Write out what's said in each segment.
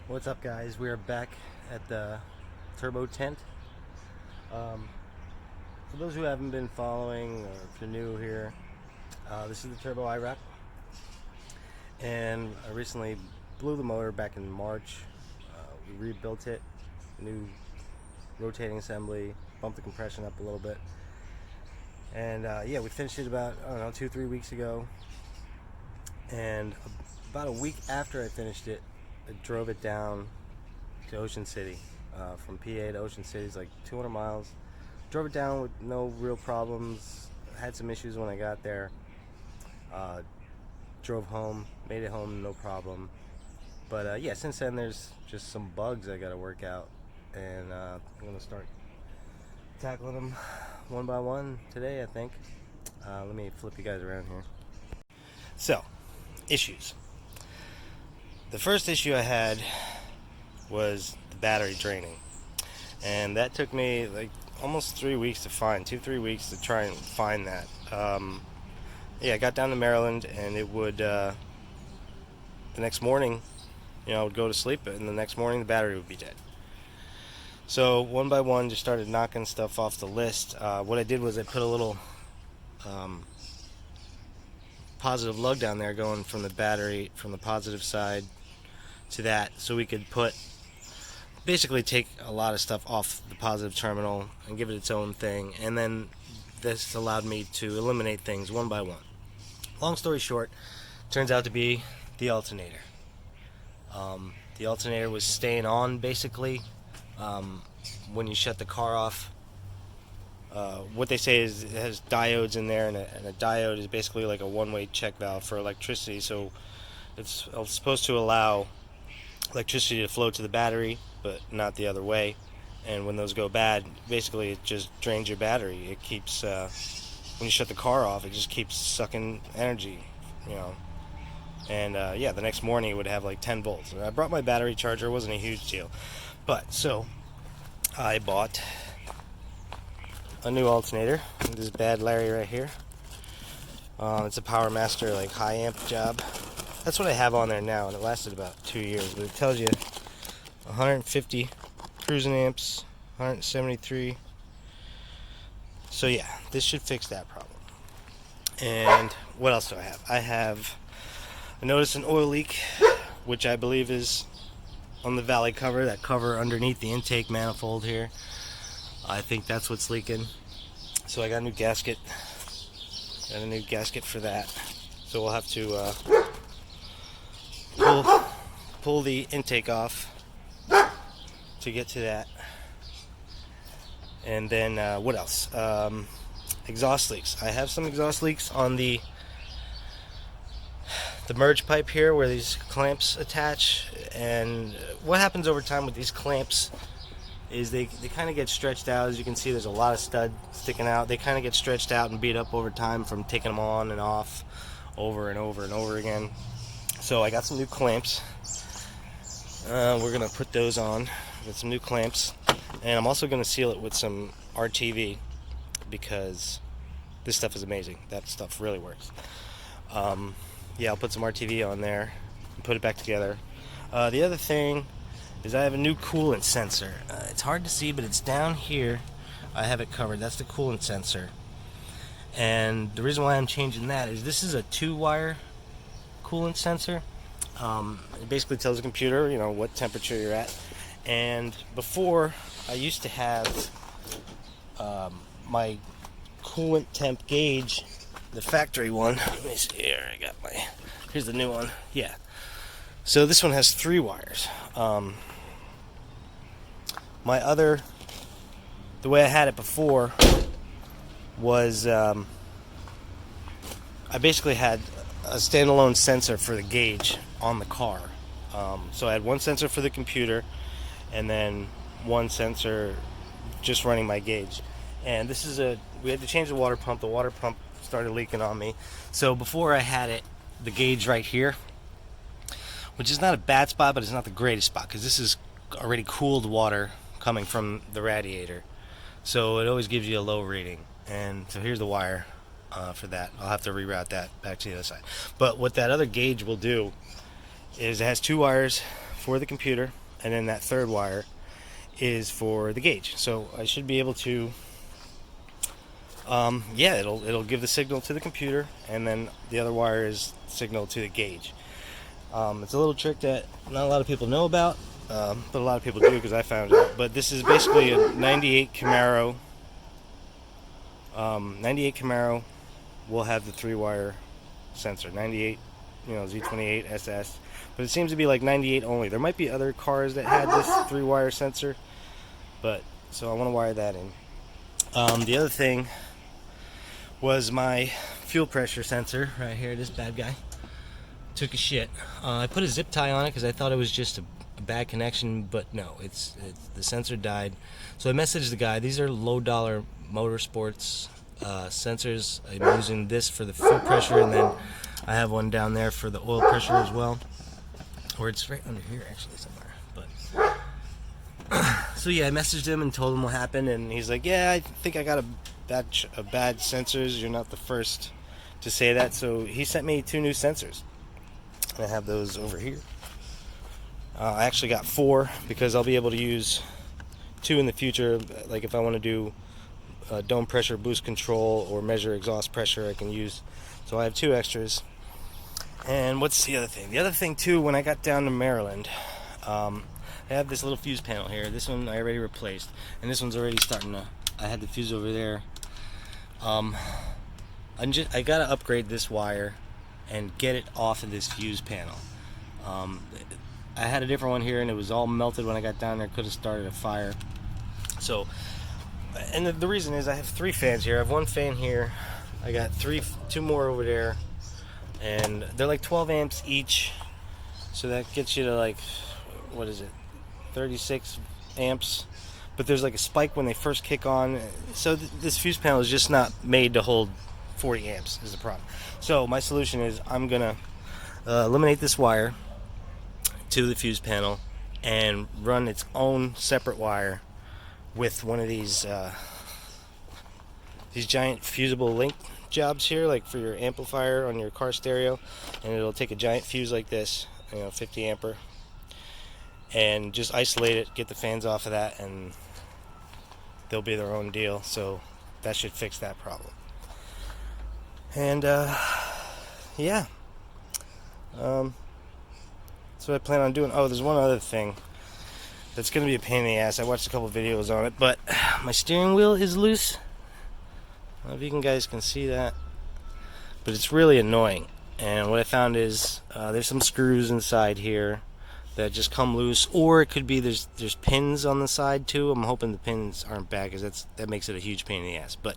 What's up, guys? We are back at the turbo tent. Um, for those who haven't been following, or if you're new here, this is the turbo iroc, and I recently blew the motor back in March. We rebuilt it, new rotating assembly, bumped the compression up a little bit, and yeah, we finished it about, I don't know, 2-3 weeks ago. And about a week after I finished it, I drove it down to Ocean City. From PA to Ocean City is like 200 miles. Drove it down with no real problems. Had some issues when I got there. Uh, Drove home, made it home, no problem. But yeah, since then there's just some bugs I gotta work out, and I'm gonna start tackling them one by one today, I think. Let me flip you guys around here. So, issues. The first issue I had was the battery draining, and that took me like almost 3 weeks to find, 2-3 weeks to try and find that. Yeah, I got down to Maryland, and it would the next morning, I would go to sleep, and the next morning the battery would be dead. So one by one, just started knocking stuff off the list. What I did was I put a little positive lug down there, going from the battery, from the positive side to that, so we could basically take a lot of stuff off the positive terminal and give it its own thing. And then this allowed me to eliminate things one by one. Long story short, turns out to be the alternator. The alternator was staying on basically when you shut the car off. What they say is it has diodes in there, and a diode is basically like a one-way check valve for electricity. So it's supposed to allow electricity to flow to the battery, but not the other way. And when those go bad, basically it just drains your battery. It keeps when you shut the car off, it just keeps sucking energy, And yeah, the next morning it would have like 10 volts. And I brought my battery charger. It wasn't a huge deal, but so I bought a new alternator. This bad Larry right here. It's a Power Master like high amp job. That's what I have on there now, and it lasted about 2 years. But it tells you 150 cruising amps, 173. So yeah, this should fix that problem. And what else do I have? I noticed an oil leak, which I believe is on the valley cover, that cover underneath the intake manifold here. I think that's what's leaking. So I got a new gasket. Got a new gasket for that. So we'll have to pull the intake off to get to that. And then what else? Exhaust leaks. I have some exhaust leaks on the merge pipe here where these clamps attach. And what happens over time with these clamps is they kind of get stretched out. As you can see, there's a lot of stud sticking out. They kind of get stretched out and beat up over time from taking them on and off over and over and over again. So I got some new clamps. We're going to put those on. Got some new clamps. And I'm also going to seal it with some RTV, because this stuff is amazing. That stuff really works. Yeah, I'll put some RTV on there and put it back together. The other thing is I have a new coolant sensor. It's hard to see, but it's down here. I have it covered. That's the coolant sensor. And the reason why I'm changing that is this is a 2-wire coolant sensor. It basically tells the computer, what temperature you're at. And before, I used to have my coolant temp gauge, the factory one. Let me see here. Here's the new one. Yeah. So this one has 3 wires. The way I had it before was I basically had a standalone sensor for the gauge on the car. So I had one sensor for the computer, and then one sensor just running my gauge. And we had to change the water pump. The water pump started leaking on me. So before I had the gauge right here, which is not a bad spot, but it's not the greatest spot, because this is already cooled water coming from the radiator. So it always gives you a low reading. And so here's the wire for that. I'll have to reroute that back to the other side. But what that other gauge will do is it has 2 wires for the computer, and then that third wire is for the gauge. So I should be able to, yeah, it'll give the signal to the computer, and then the other wire is signal to the gauge. It's a little trick that not a lot of people know about, but a lot of people do because I found it out. But this is basically a 98 Camaro. 98 Camaro will have the 3-wire sensor. 98, Z28 SS, but it seems to be like 98 only. There might be other cars that had this 3-wire sensor, but so I want to wire that in. The other thing was my fuel pressure sensor right here. This bad guy took a shit. I put a zip tie on it because I thought it was just a bad connection, but no, it's the sensor died. So I messaged the guy. These are low-dollar motorsports sensors. I'm using this for the fuel pressure, and then I have one down there for the oil pressure as well, or it's right under here actually somewhere. But so yeah, I messaged him and told him what happened, and he's like, yeah, I think I got a batch of bad sensors. You're not the first to say that. So he sent me 2 new sensors. I have those over here. I actually got 4 because I'll be able to use 2 in the future. Like if I want to do dome pressure boost control or measure exhaust pressure, I can use. So I have 2 extras. And what's the other thing? The other thing too, when I got down to Maryland, I have this little fuse panel here. This one I already replaced, and this one's already starting to. I had the fuse over there. I gotta upgrade this wire and get it off of this fuse panel. I had a different one here, and it was all melted when I got down there. Could have started a fire. So, and the reason is I have 3 fans here. I have 1 fan here. I got 2 more over there, and they're like 12 amps each. So that gets you to like, what is it, 36 amps. But there's like a spike when they first kick on. So this fuse panel is just not made to hold 40 amps is the problem. So my solution is I'm gonna eliminate this wire to the fuse panel and run its own separate wire with one of these giant fusible link jobs here, like for your amplifier on your car stereo, and it'll take a giant fuse like this, 50 ampere, and just isolate it, get the fans off of that, and they'll be their own deal. So that should fix that problem. And yeah, that's what I plan on doing. Oh, there's one other thing that's gonna be a pain in the ass. I watched a couple videos on it, but my steering wheel is loose. I don't know if you guys can see that, but it's really annoying. And what I found is there's some screws inside here that just come loose, or it could be there's pins on the side too. I'm hoping the pins aren't bad because that makes it a huge pain in the ass. But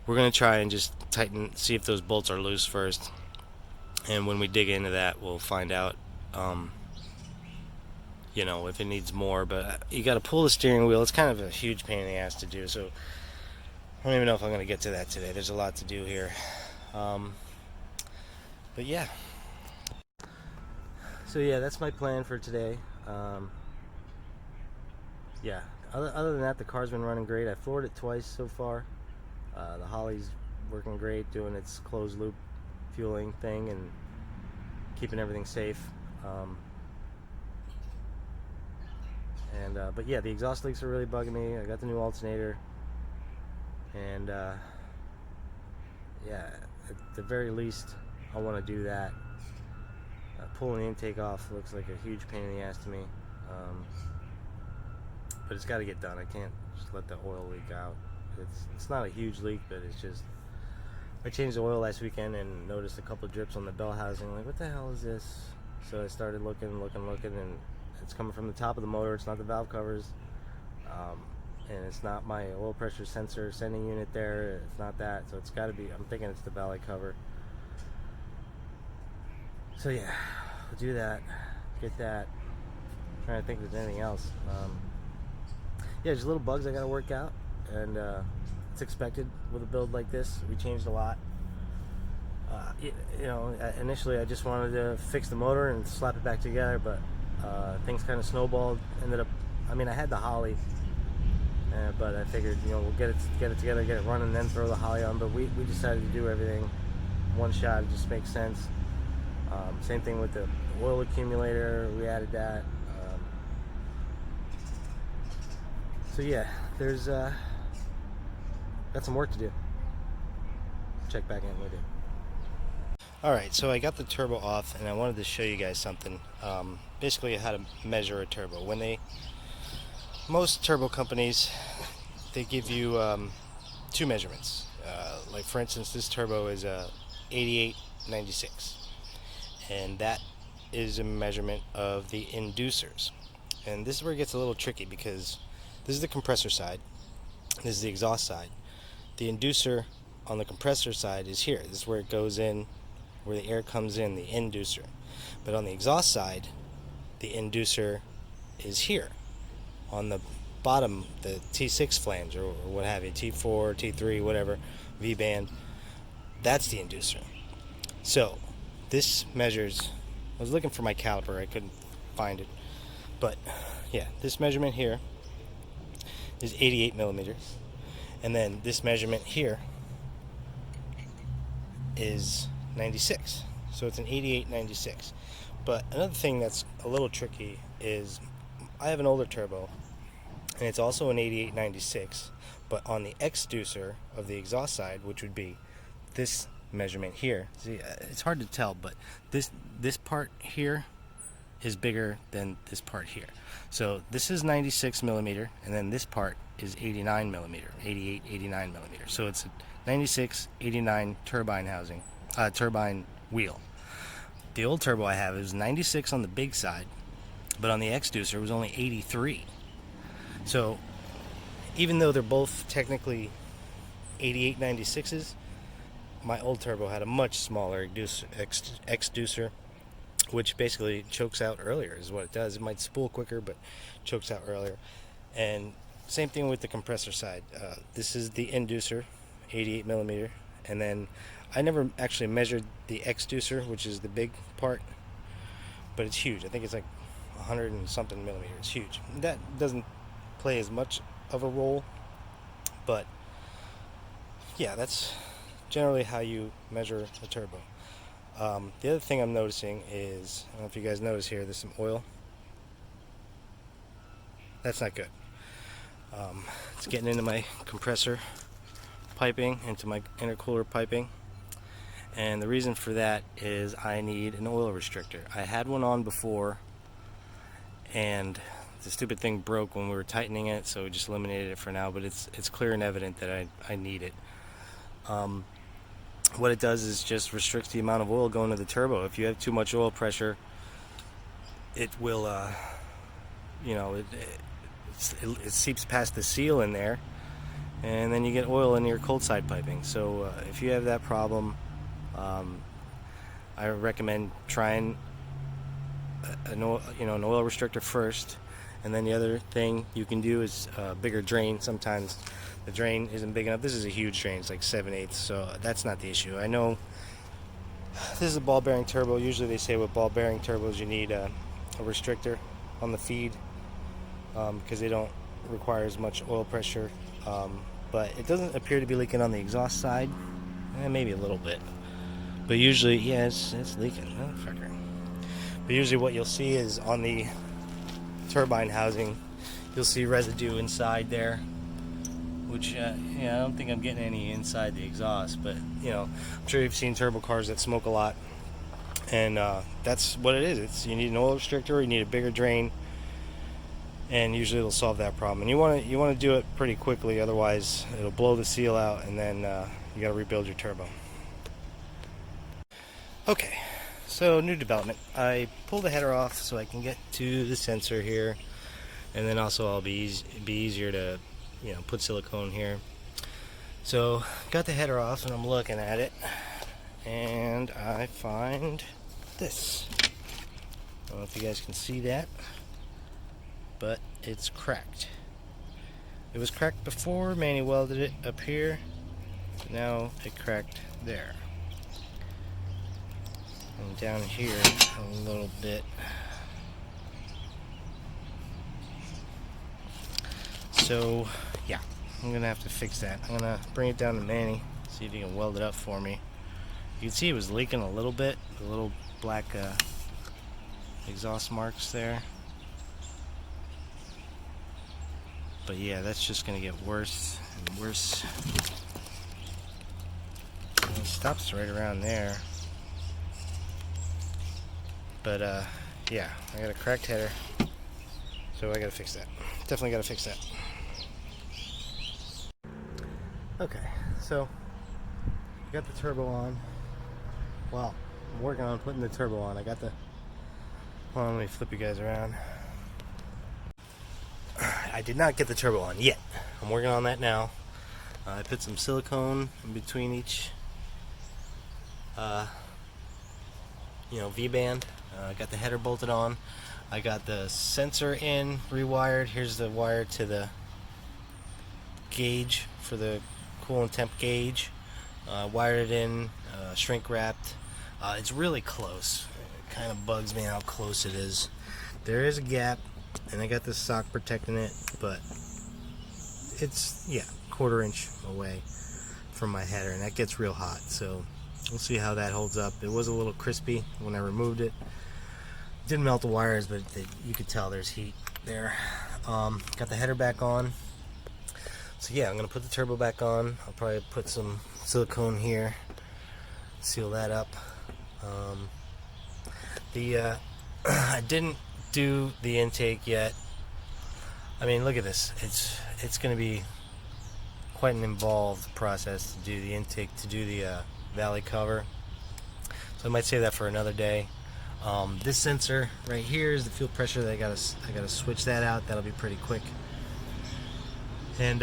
we're gonna try and just see if those bolts are loose first, and when we dig into that, we'll find out, if it needs more. But you got to pull the steering wheel. It's kind of a huge pain in the ass to do. So I don't even know if I'm gonna get to that today. There's a lot to do here. But yeah. So yeah, that's my plan for today. Yeah. Other than that, the car's been running great. I floored it twice so far. The Holly's working great, doing its closed loop fueling thing and keeping everything safe. But yeah, the exhaust leaks are really bugging me. I got the new alternator, and yeah, at the very least, I want to do that. Pulling the intake off looks like a huge pain in the ass to me, but it's got to get done. I can't just let the oil leak out. It's not a huge leak, but it's just, I changed the oil last weekend and noticed a couple of drips on the bell housing. Like, what the hell is this? So I started looking, and it's coming from the top of the motor. It's not the valve covers, and it's not my oil pressure sensor sending unit there. It's not that. So it's got to be, I'm thinking it's the valley cover. So yeah, we'll do that, get that. I'm trying to think if there's anything else. Yeah, just little bugs I got to work out, and it's expected with a build like this. We changed a lot. Initially I just wanted to fix the motor and slap it back together, but things kind of snowballed. I had the Holly, but I figured, we'll get it together, get it running, then throw the Holly on. But we decided to do everything one shot. It just makes sense. Same thing with the oil accumulator. We added that. So yeah, there's got some work to do. Check back in with you. Alright, so I got the turbo off and I wanted to show you guys something. Basically how to measure a turbo. Most turbo companies, they give you two measurements. Like for instance, this turbo is a 8896, and that is a measurement of the inducers. And this is where it gets a little tricky, because this is the compressor side, this is the exhaust side. The inducer on the compressor side is here. This is where it goes in, where the air comes in, the inducer. But on the exhaust side, the inducer is here on the bottom, the T6 flange, or what have you, T4, T3, whatever, V-band. That's the inducer. So this measures, I was looking for my caliper, I couldn't find it, but yeah, this measurement here is 88 millimeters, and then this measurement here is 96. So it's an 88-96. But another thing that's a little tricky is I have an older turbo, and it's also an 88-96, but on the exducer of the exhaust side, which would be this measurement here, see, it's hard to tell, but this part here is bigger than this part here. So this is 96 millimeter, and then this part is 89 millimeter, 88, 89 millimeter. So it's a 96, 89 turbine housing, turbine wheel. The old turbo I have is 96 on the big side, but on the exducer it was only 83. So even though they're both technically 88-96s, my old turbo had a much smaller exducer, which basically chokes out earlier is what it does. It might spool quicker, but chokes out earlier. And same thing with the compressor side. This is the inducer, 88 millimeter, and then I never actually measured the exducer, which is the big part, but it's huge. I think it's like 100 and something millimeters. It's huge. That doesn't play as much of a role, but yeah, that's generally how you measure a turbo. The other thing I'm noticing is, I don't know if you guys notice here, there's some oil. That's not good. It's getting into my compressor piping, into my intercooler piping, and the reason for that is I need an oil restrictor. I had one on before, and the stupid thing broke when we were tightening it, so we just eliminated it for now, but it's clear and evident that I need it. What it does is just restricts the amount of oil going to the turbo. If you have too much oil pressure, it will, it seeps past the seal in there, and then you get oil in your cold side piping. So if you have that problem, I recommend trying an oil restrictor first, and then the other thing you can do is a bigger drain. Sometimes the drain isn't big enough. This is a huge drain, it's like 7/8, so that's not the issue. I know this is a ball bearing turbo. Usually they say with ball bearing turbos you need a restrictor on the feed, because they don't require as much oil pressure, but it doesn't appear to be leaking on the exhaust side. Maybe a little bit, but usually, yeah, it's leaking. Oh, fucker. But usually what you'll see is on the turbine housing, you'll see residue inside there, which I don't think I'm getting any inside the exhaust, but I'm sure you've seen turbo cars that smoke a lot, and that's what it is. You need an oil restrictor, you need a bigger drain, and usually it'll solve that problem. And you want to do it pretty quickly, otherwise it'll blow the seal out, and then you got to rebuild your turbo. Okay, so new development. I pulled the header off so I can get to the sensor here, and then also I'll be easier to put silicone here. So got the header off and I'm looking at it, and I find this. I don't know if you guys can see that, but it's cracked. It was cracked before, Manny welded it up here, now it cracked there, and down here a little bit. So yeah, I'm gonna have to fix that. I'm gonna bring it down to Manny, see if he can weld it up for me. You can see it was leaking a little bit, the little black exhaust marks there. But yeah, that's just gonna get worse and worse. And it stops right around there. But yeah, I got a cracked header, so I gotta fix that. Definitely gotta fix that. Okay, so I got the turbo on. Well, I'm working on putting the turbo on. I got the. Hold on, let me flip you guys around. I did not get the turbo on yet. I'm working on that now. I put some silicone in between each, V-band. I got the header bolted on. I got the sensor in, rewired. Here's the wire to the gauge for the coolant temp gauge. Wired it in, shrink wrapped. It's really close. It kind of bugs me how close it is. There is a gap, and I got this sock protecting it, but it's, yeah, 1/4 inch away from my header, and that gets real hot, so we'll see how that holds up. It was a little crispy when I removed it. Didn't melt the wires, but you could tell there's heat there. Got the header back on. So yeah, I'm gonna put the turbo back on. I'll probably put some silicone here, seal that up. I didn't do the intake yet. I mean, look at this. It's gonna be quite an involved process to do the intake, to do the valley cover. So I might save that for another day. This sensor right here is the fuel pressure that I gotta switch that out. That'll be pretty quick. And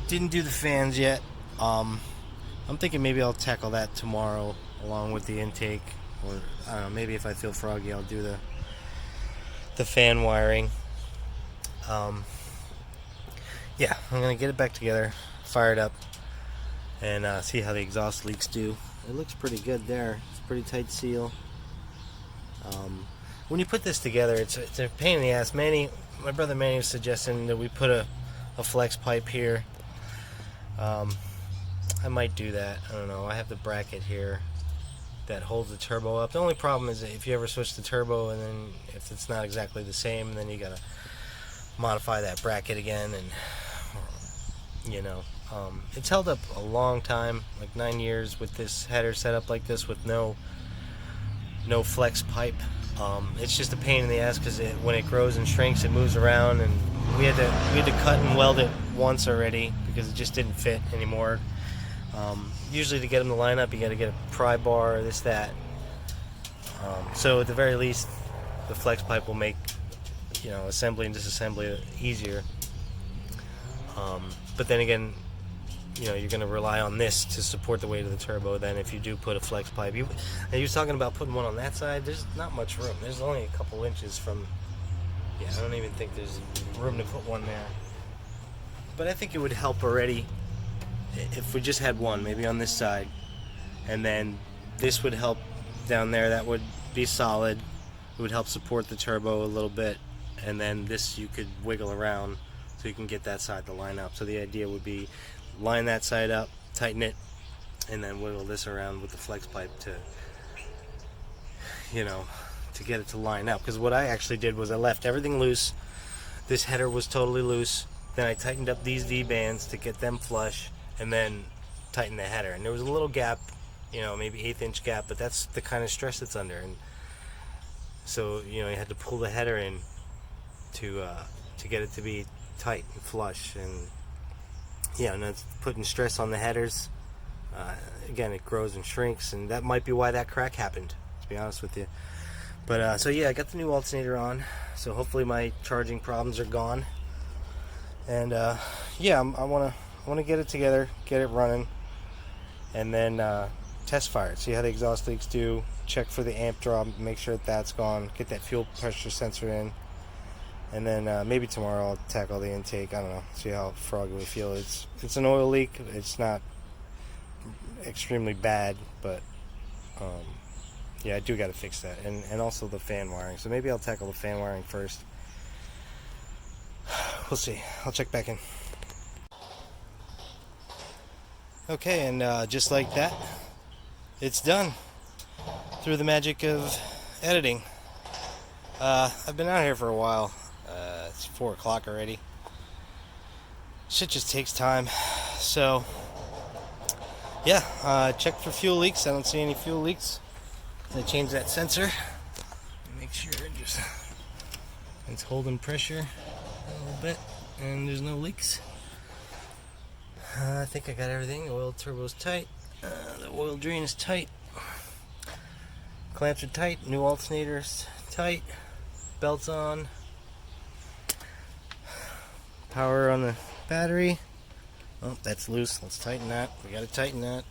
didn't do the fans yet. I'm thinking maybe I'll tackle that tomorrow along with the intake, or I don't know, maybe if I feel froggy I'll do the fan wiring. Yeah, I'm gonna get it back together, fire it up, and see how the exhaust leaks do. It looks pretty good there. It's a pretty tight seal. When you put this together, it's a pain in the ass. My brother Manny was suggesting that we put a flex pipe here. I might do that. I don't know. I have the bracket here that holds the turbo up. The only problem is that if you ever switch the turbo and then if it's not exactly the same, then you gotta modify that bracket again, and it's held up a long time, like 9 years with this header set up like this with no flex pipe. It's just a pain in the ass because when it grows and shrinks, it moves around, and we had to cut and weld it once already because it just didn't fit anymore. Usually to get them to line up, you got to get a pry bar, this, that. So at the very least, the flex pipe will make assembly and disassembly easier. But then again, you're going to rely on this to support the weight of the turbo. Then if you do put a flex pipe, you was talking about putting one on that side. There's not much room. There's only a couple inches from. Yeah, I don't even think there's room to put one there. But I think it would help already if we just had one, maybe on this side, and then this would help down there. That would be solid. It would help support the turbo a little bit, and then this you could wiggle around so you can get that side to line up. So the idea would be line that side up, tighten it, and then wiggle this around with the flex pipe to get it to line up. Because what I actually did was I left everything loose. This header was totally loose. Then I tightened up these V-bands to get them flush, and then tightened the header. And there was a little gap, maybe 1/8 inch gap, but that's the kind of stress it's under. And so you had to pull the header in to get it to be tight and flush. And and that's putting stress on the headers. Again, it grows and shrinks, and that might be why that crack happened, to be honest with you. But so yeah, I got the new alternator on, so hopefully my charging problems are gone. And yeah, I want to get it together, get it running, and then test fire it, see how the exhaust leaks do, check for the amp drop, make sure that's gone, get that fuel pressure sensor in, and then maybe tomorrow I'll tackle the intake. I don't know, see how froggy we feel. It's an oil leak. It's not extremely bad, but yeah, I do got to fix that, and also the fan wiring. So maybe I'll tackle the fan wiring first. We'll see. I'll check back in. Okay, and just like that, it's done through the magic of editing. I've been out here for a while. It's 4 o'clock already. shit just takes time. So yeah, checked for fuel leaks. I don't see any fuel leaks. I changed that sensor. Make sure it's holding pressure a little bit, and there's no leaks. I think I got everything. The oil turbo's tight. The oil drain is tight. Clamps are tight. New alternator's tight. Belt's on. Power on the battery. Oh, that's loose. Let's tighten that. We gotta tighten that.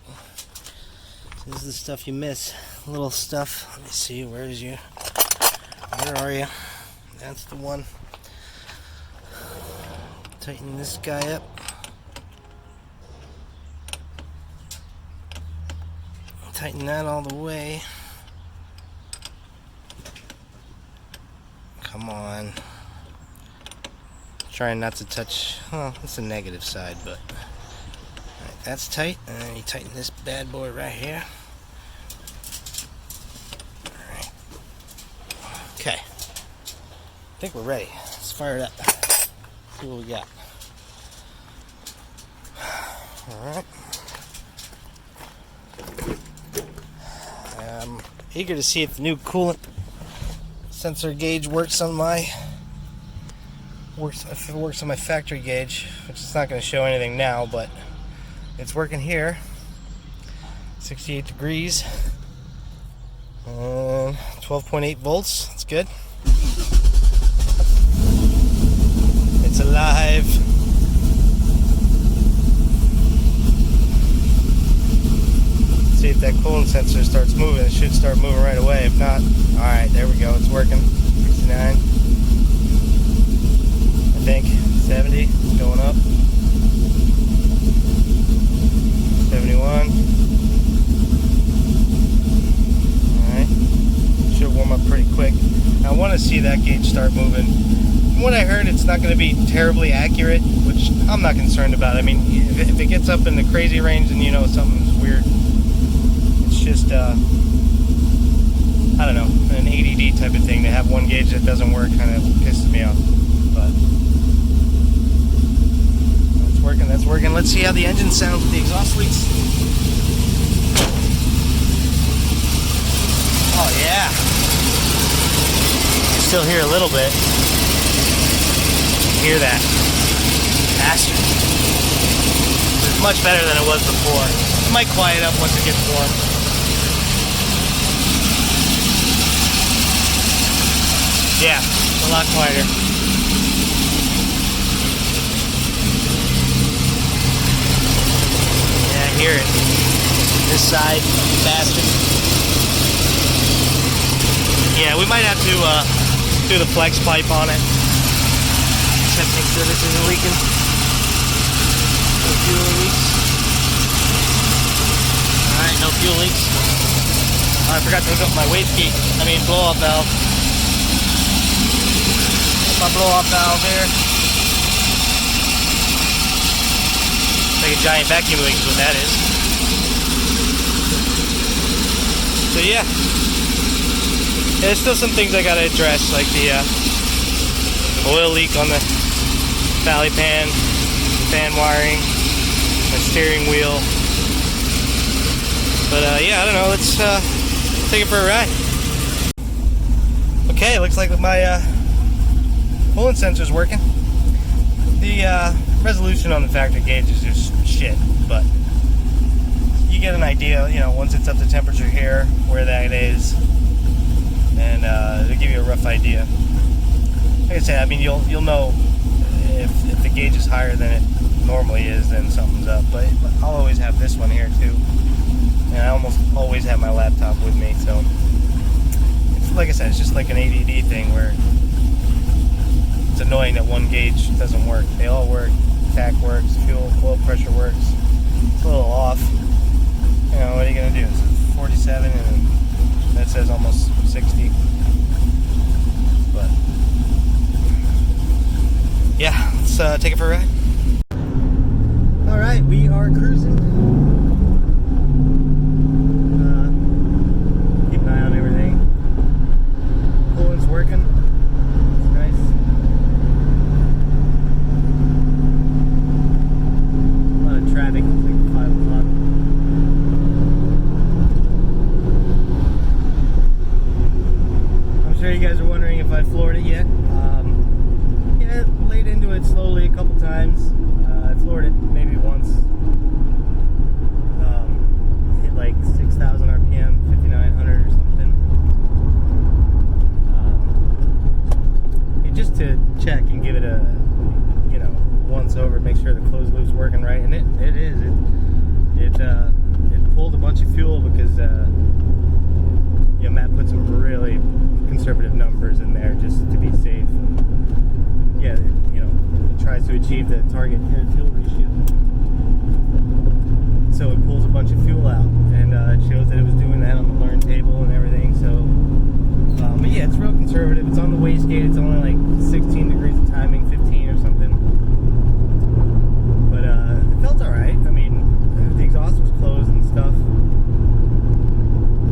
This is the stuff you miss. Little stuff. Let me see. Where is you? Where are you? That's the one. Tighten this guy up. Tighten that all the way. Come on. Trying not to touch. Well, it's the negative side, but right, that's tight. And then you tighten this bad boy right here. All right. Okay. I think we're ready. Let's fire it up. See what we got. All right. I'm eager to see if the new coolant sensor gauge works on my if it works on my factory gauge, which is not going to show anything now, but it's working here. 68 degrees. 12.8 volts. That's good. It's alive. See if that coolant sensor starts moving. It should start moving right away. If not, alright, there we go. It's working. 69. I think 70, going up. 71. Alright. Should warm up pretty quick. Now, I want to see that gauge start moving. From what I heard, it's not going to be terribly accurate, which I'm not concerned about. I mean, if it gets up in the crazy range, then you know something's weird. It's just, I don't know, an ADD type of thing. To have one gauge that doesn't work kind of pisses me off. But that's working. Let's see how the engine sounds with the exhaust leaks. Oh yeah. You still hear a little bit. Hear that? Bastard. It's much better than it was before. It might quiet up once it gets warm. Yeah, a lot quieter. Hear it. This side, bastard. Yeah, we might have to do the flex pipe on it. Check, make sure this isn't leaking. No fuel leaks. Alright, no fuel leaks. Oh, I forgot to hook up my blow-off valve. My blow-off valve here. Like a giant vacuum leak is what that is. So yeah, there's still some things I gotta address, like the oil leak on the valley pan wiring, my steering wheel. But yeah, I don't know. Let's take it for a ride. Okay, looks like my coolant sensor's working. The resolution on the factory gauge is just shit, but you get an idea, you know, once it's up to temperature here, where that is, and it'll give you a rough idea. Like I said, I mean, you'll know if the gauge is higher than it normally is, then something's up. But I'll always have this one here too, and I almost always have my laptop with me, so it's, like I said, it's just like an ADD thing where it's annoying that one gauge doesn't work. They all work. TAC works, oil pressure works. It's a little off. You know, what are you going to do? This is 47 and that says almost 60. But yeah, let's take it for a ride. Alright, we are cruising. Keep an eye on everything. Coolant's working. It's nice. slowly a couple times. I floored it maybe once. Hit like 6,000 RPM, 5,900 or something. Just to check and give it a, once over, make sure the closed loop's working right, and it is. It pulled a bunch of fuel because Matt put some really conservative numbers in there just to be safe. And, it tries to achieve the target air fuel ratio. So it pulls a bunch of fuel out, and it shows that it was doing that on the learn table and everything. So, but yeah, it's real conservative. It's on the wastegate. It's only like 16 degrees of timing, 15 or something. But it felt all right. I mean, the exhaust was closed and stuff.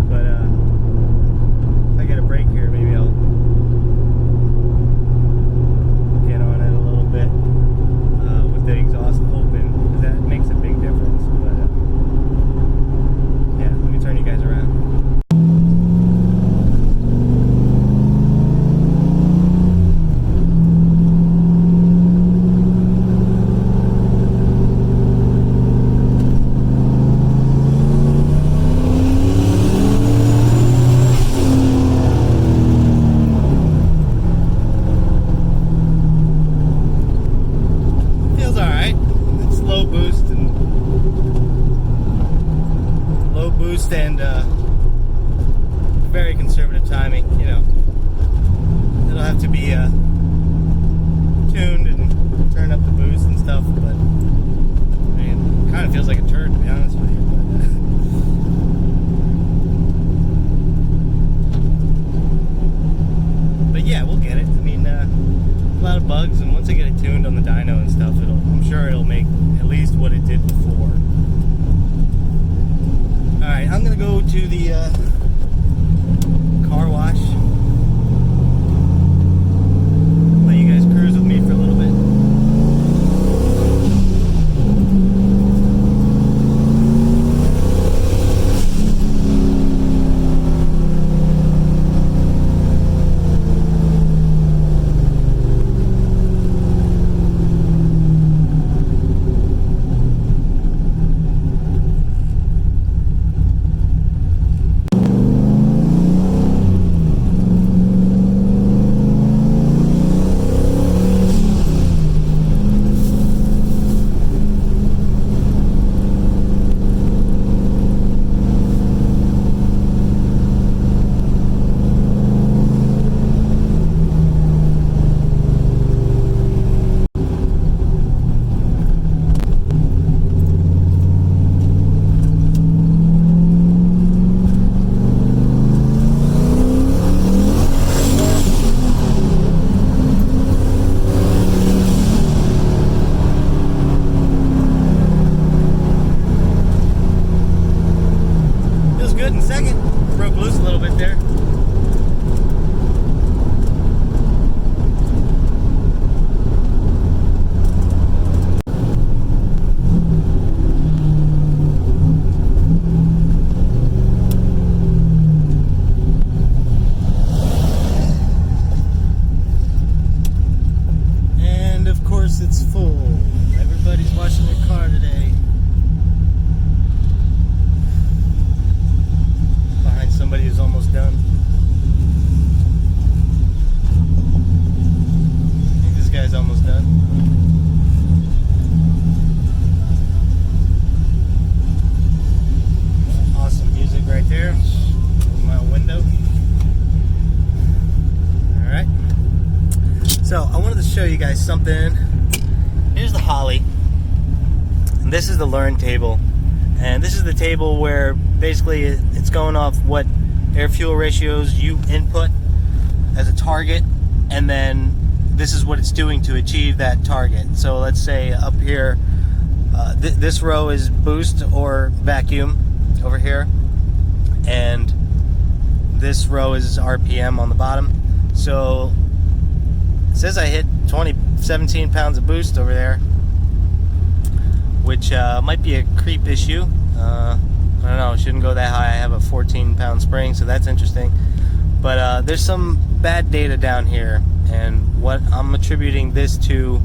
But if I get a break here, maybe I'll get on it a little bit with the exhaust open, because that makes a big difference. But yeah, let me turn you guys around. And very conservative timing. It'll have to be tuned and turn up the boost and stuff, but it kind of feels like a turd, to be honest with you. But yeah, we'll get it. I mean, a lot of bugs, and once I get it tuned on the dyno and stuff, I'm sure it'll make at least what it did before. Alright, I'm going to go to the car wash. Let you guys cruise with me for a little bit. Good in second. Broke loose a little bit there. And of course it's full. Everybody's washing their car today. Somebody who's almost done. I think this guy's almost done. Awesome music right there. Open my window. Alright. So I wanted to show you guys something. Here's the Holly. And this is the learn table. And this is the table where basically it's going off what air fuel ratios you input as a target, and then this is what it's doing to achieve that target. So let's say up here, this row is boost or vacuum over here, and this row is RPM on the bottom. So it says I hit 17 pounds of boost over there, which might be a creep issue. I don't know, it shouldn't go that high. I have a 14-pound spring, so that's interesting. But there's some bad data down here, and what I'm attributing this to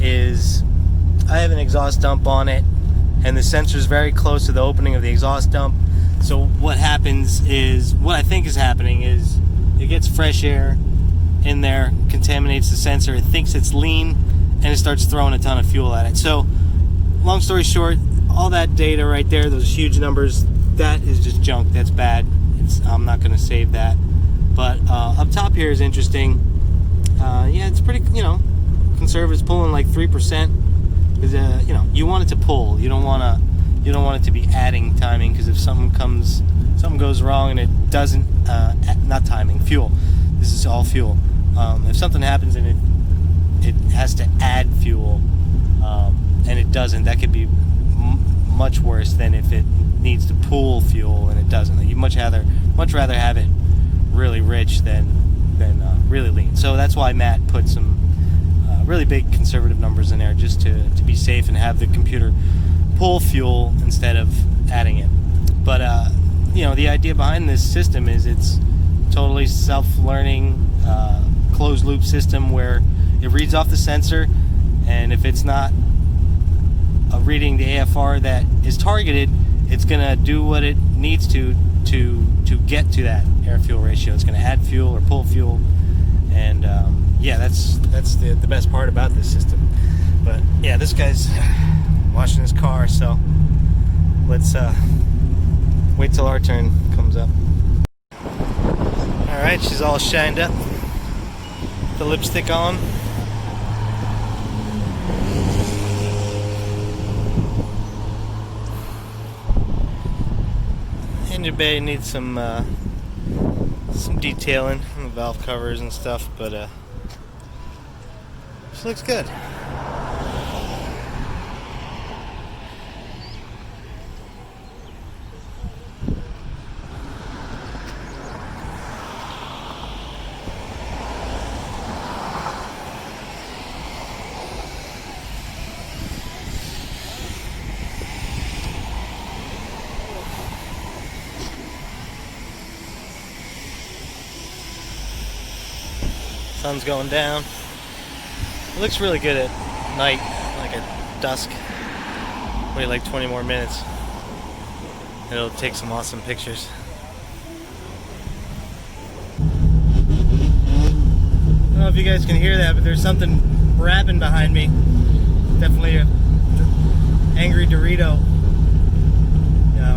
is I have an exhaust dump on it, and the sensor is very close to the opening of the exhaust dump. So what happens is, what I think is happening is, it gets fresh air in there, contaminates the sensor, it thinks it's lean, and it starts throwing a ton of fuel at it. So, long story short, all that data right there, those huge numbers, that is just junk. That's bad. I'm not going to save that. But up top here is interesting. Yeah, it's pretty, conservative. It's pulling like 3%. Because you want it to pull. You don't want it to be adding timing, because if something goes wrong and it doesn't, not timing, fuel. This is all fuel. If something happens and it has to add fuel, and it doesn't, that could be much worse than if it needs to pull fuel and it doesn't. Like, you'd much rather have it really rich than really lean. So that's why Matt put some really big conservative numbers in there, just to be safe and have the computer pull fuel instead of adding it. But the idea behind this system is it's totally self-learning, closed loop system where it reads off the sensor, and if it's not reading the AFR that is targeted, it's gonna do what it needs to get to that air-fuel ratio. It's gonna add fuel or pull fuel, and yeah, that's the best part about this system. But yeah, this guy's washing his car, so let's wait till our turn comes up. Alright, she's all shined up, the lipstick on. Engine bay needs some detailing on the valve covers and stuff, but she looks good. Sun's going down. It looks really good at night, like at dusk. Wait like 20 more minutes. It'll take some awesome pictures. I don't know if you guys can hear that, but there's something rapping behind me. Definitely a angry Dorito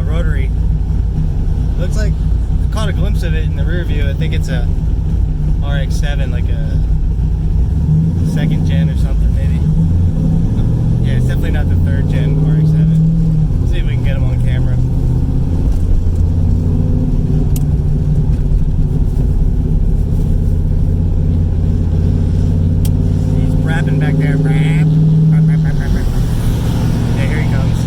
rotary. Looks like I caught a glimpse of it in the rear view. I think it's a RX-7, like a second gen or something, maybe. Yeah, it's definitely not the third gen RX-7. Let's see if we can get him on camera. He's rapping back there. Rap. Yeah, here he comes.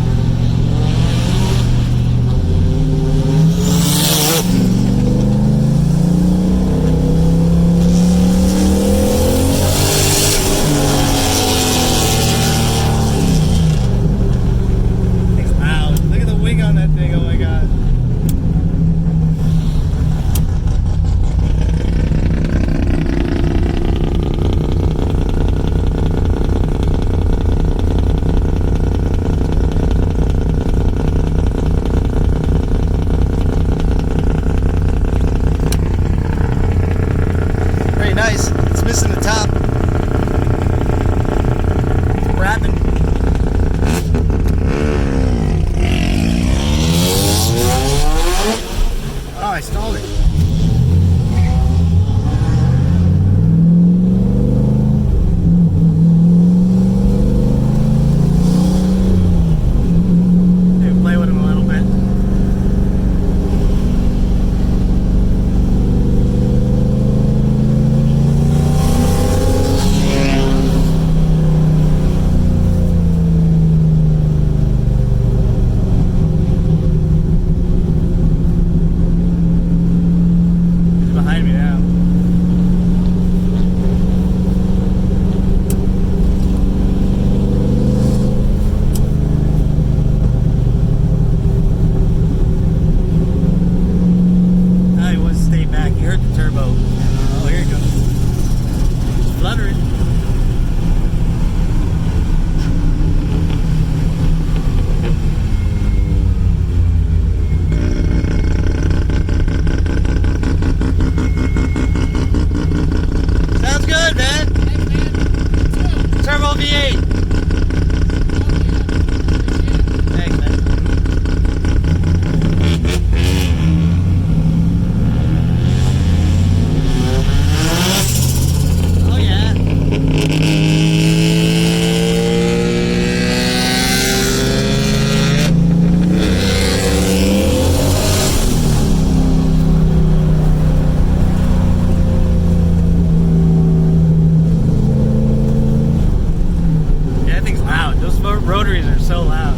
rotaries are so loud.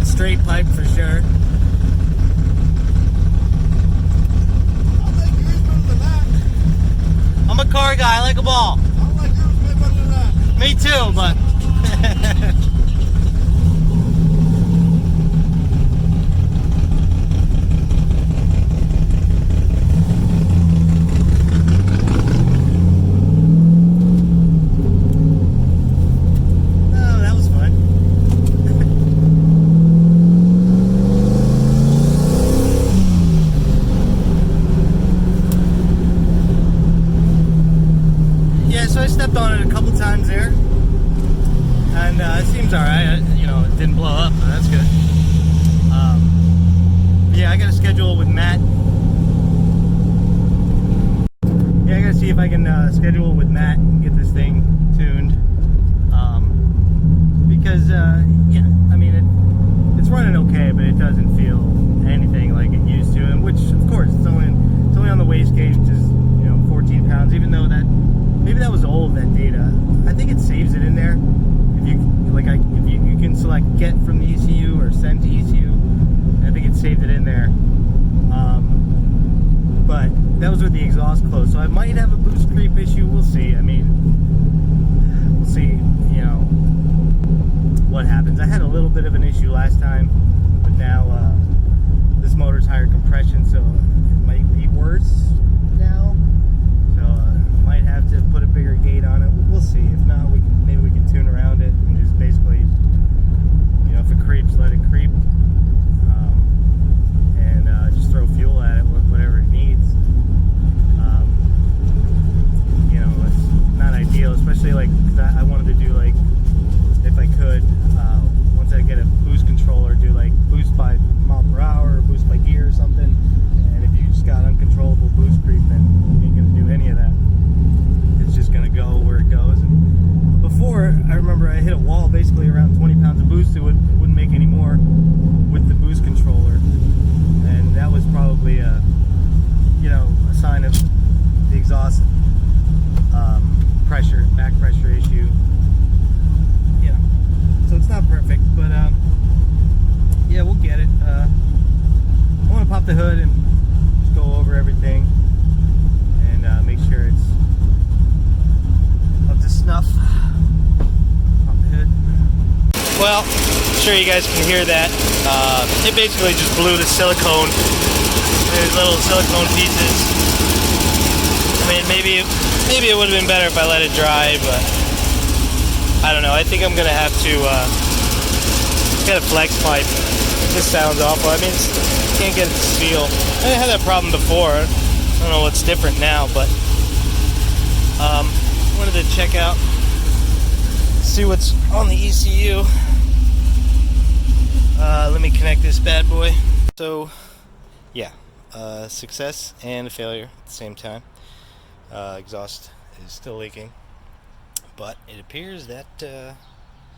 Straight pipe for sure. I'm a car guy, I like a ball. I like yours way better than that. Me too, but so I stepped on it a couple times there, and it seems alright. You know, it didn't blow up, so that's good. Yeah, I got a schedule with Matt. Yeah, I gotta see if I can schedule with Matt and get this thing tuned. Because, yeah, I mean, it's running okay, but it doesn't feel anything like it used to. And which, of course, it's only on the waste gauge, which is, you know, 14 pounds, even though that. Maybe that was old, that data. I think it saves it in there. If you like, if you can select get from the ECU or send to ECU. I think it saved it in there. But that was with the exhaust closed, so I might have a boost creep issue. We'll see. I mean, we'll see. You know what happens. I had a little bit of an issue last time, but now this motor's higher compression, so it might be worse now. Might have to put a bigger gate on it. We'll see. If not, maybe we can tune around it and just basically, you know, if it creeps, let it creep, and just throw fuel at it, whatever it needs. You know, it's not ideal, especially like 'cause I wanted to do like, if I could, once I get a boost controller, do like boost by mile per hour, or boost by gear or something. And if you just got uncontrollable boost creep, then you ain't gonna do any of that. It's just gonna go where it goes. And before, I remember I hit a wall basically around 20 pounds of boost. It wouldn't make any more with the boost controller, and that was probably a, you know, a sign of the exhaust pressure, back pressure issue. You know, so it's not perfect, but yeah, we'll get it. I want to pop the hood and just go over everything and make sure it's up to snuff. Pop the hood. Well, I'm sure you guys can hear that. It basically just blew the silicone. There's little silicone pieces. I mean, maybe it would have been better if I let it dry, but I don't know. I think I'm gonna have to get a flex pipe. This sounds awful. I mean, you can't get it to seal. I had that problem before. I don't know what's different now, but wanted to check out, see what's on the ECU. Let me connect this bad boy. So, yeah, success and a failure at the same time. Exhaust is still leaking, but it appears that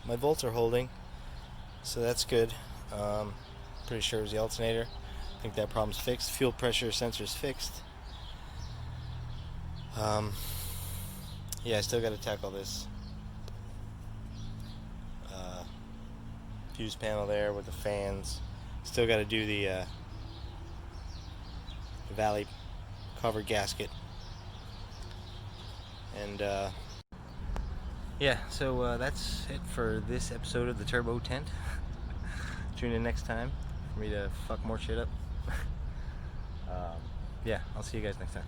my volts are holding, so that's good. Pretty sure it was the alternator. I think that problem's fixed. Fuel pressure sensor's fixed. Yeah, I still got to tackle this fuse panel there with the fans. Still got to do the valley cover gasket. And yeah, so that's it for this episode of the Turbo Tent. Tune in next time for me to fuck more shit up. Yeah, I'll see you guys next time.